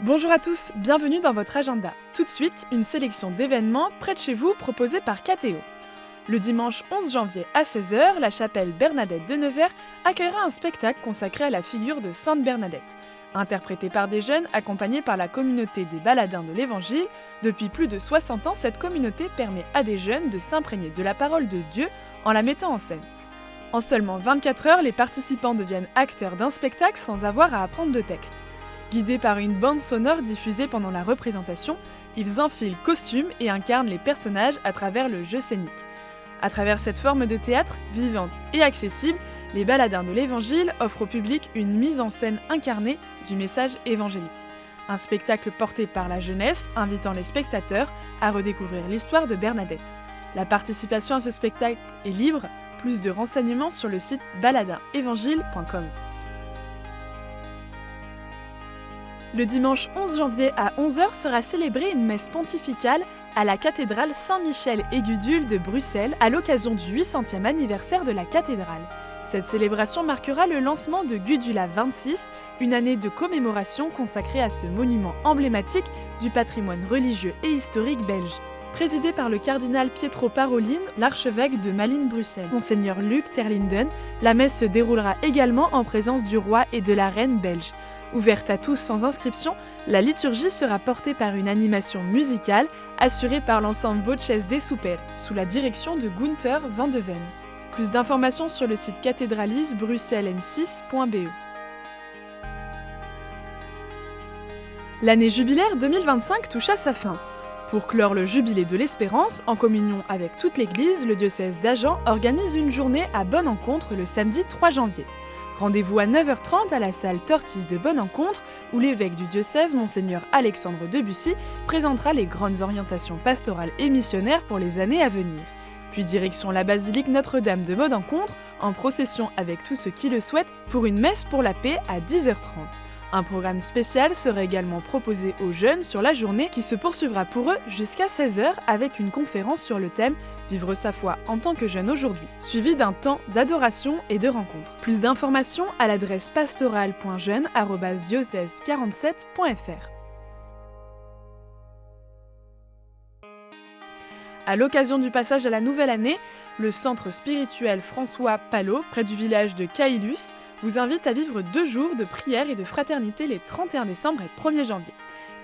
Bonjour à tous, bienvenue dans votre agenda. Tout de suite, une sélection d'événements près de chez vous proposés par KTO. Le dimanche 11 janvier à 16h, la chapelle Bernadette de Nevers accueillera un spectacle consacré à la figure de Sainte Bernadette. Interprété par des jeunes accompagnés par la communauté des Baladins de l'Évangile, depuis plus de 60 ans, cette communauté permet à des jeunes de s'imprégner de la parole de Dieu en la mettant en scène. En seulement 24 heures, les participants deviennent acteurs d'un spectacle sans avoir à apprendre de texte. Guidés par une bande sonore diffusée pendant la représentation, ils enfilent costumes et incarnent les personnages à travers le jeu scénique. À travers cette forme de théâtre, vivante et accessible, les Baladins de l'Évangile offrent au public une mise en scène incarnée du message évangélique. Un spectacle porté par la jeunesse, invitant les spectateurs à redécouvrir l'histoire de Bernadette. La participation à ce spectacle est libre, plus de renseignements sur le site baladinsévangile.com. Le dimanche 11 janvier à 11h sera célébrée une messe pontificale à la cathédrale Saint-Michel et Gudule de Bruxelles à l'occasion du 800e anniversaire de la cathédrale. Cette célébration marquera le lancement de Gudula 26, une année de commémoration consacrée à ce monument emblématique du patrimoine religieux et historique belge. Présidé par le cardinal Pietro Parolin, l'archevêque de Malines-Bruxelles, Monseigneur Luc Terlinden, la messe se déroulera également en présence du roi et de la reine belge. Ouverte à tous sans inscription, la liturgie sera portée par une animation musicale assurée par l'ensemble Voces des Super, sous la direction de Gunther van de Ven. Plus d'informations sur le site cathédralisbruxellensis.be. L'année jubilaire 2025 touche à sa fin. Pour clore le jubilé de l'Espérance, en communion avec toute l'Église, le diocèse d'Agen organise une journée à Bonne-Encontre le samedi 3 janvier. Rendez-vous à 9h30 à la salle Tortis de Bonne-Encontre, où l'évêque du diocèse, Monseigneur Alexandre Debussy, présentera les grandes orientations pastorales et missionnaires pour les années à venir. Puis direction la basilique Notre-Dame de Bonne-Encontre, en procession avec tous ceux qui le souhaitent, pour une messe pour la paix à 10h30. Un programme spécial sera également proposé aux jeunes sur la journée qui se poursuivra pour eux jusqu'à 16h avec une conférence sur le thème « Vivre sa foi en tant que jeune aujourd'hui », suivi d'un temps d'adoration et de rencontres. Plus d'informations à l'adresse pastoral.jeune@diocèse47.fr. À l'occasion du passage à la nouvelle année, le centre spirituel François Palot, près du village de Caïlus, vous invite à vivre 2 jours de prière et de fraternité les 31 décembre et 1er janvier.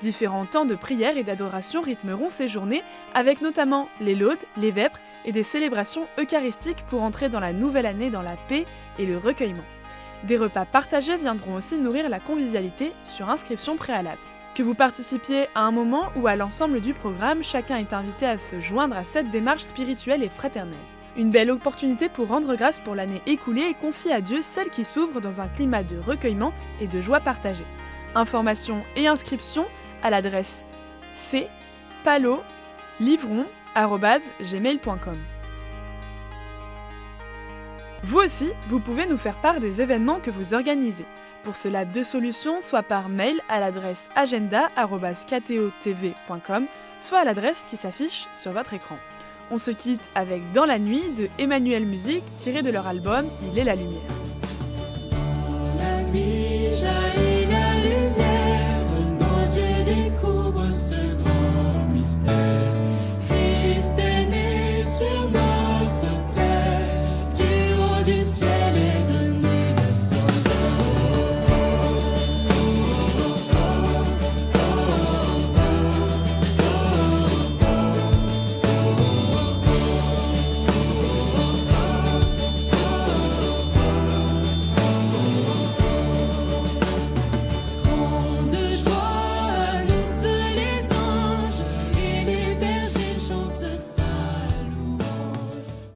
Différents temps de prière et d'adoration rythmeront ces journées, avec notamment les laudes, les vêpres et des célébrations eucharistiques pour entrer dans la nouvelle année dans la paix et le recueillement. Des repas partagés viendront aussi nourrir la convivialité sur inscription préalable. Que vous participiez à un moment ou à l'ensemble du programme, chacun est invité à se joindre à cette démarche spirituelle et fraternelle. Une belle opportunité pour rendre grâce pour l'année écoulée et confier à Dieu celle qui s'ouvre dans un climat de recueillement et de joie partagée. Informations et inscriptions à l'adresse cpalolivron@gmail.com. Vous aussi, vous pouvez nous faire part des événements que vous organisez. Pour cela, 2 solutions, soit par mail à l'adresse agenda@ktotv.com, soit à l'adresse qui s'affiche sur votre écran. On se quitte avec Dans la nuit de Emmanuel Musique, tiré de leur album Il est la lumière.